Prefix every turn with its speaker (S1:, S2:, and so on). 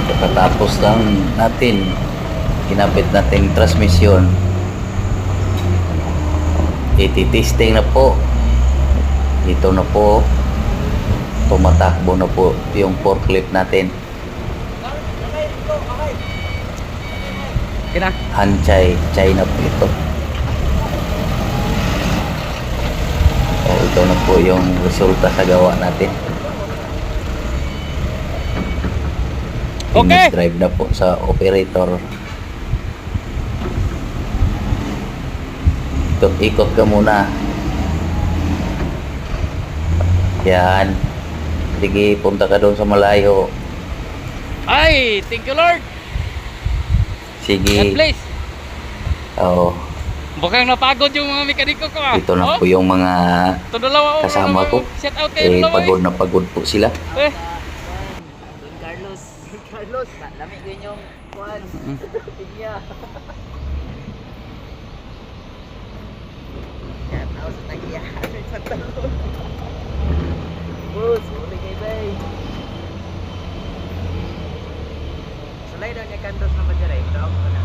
S1: Katatapos lang natin. Kinabit natin transmission. Iti-testing na po. Ito na po. Tumatakbo na po yung forklift natin.
S2: Kina.
S1: Hanchay, China po ito. Ito na po yung resulta sa gawa natin.
S2: Okay.
S1: Drive na po sa operator. Ikot ka muna. Yan. Sige, punta ka doon sa malayo.
S2: Ay, thank you Lord. God
S1: Sige.
S2: bless.
S1: Oo.
S2: Bukang napagod yung mga mekaniko ko ah.
S1: Ito na po yung mga
S2: Ito dalawa
S1: kasama ko.
S2: Shout out kayo dalawa
S1: Pagod na pagod po sila.
S2: eh.
S3: Don Carlos. Don Carlos. Lamig din yung kuhan. Tigya. Yan, ako sa tagya. Sa talon. Boss, uli kay bay. Sulay daw niya kantos na ba dyan eh? Ito ako na.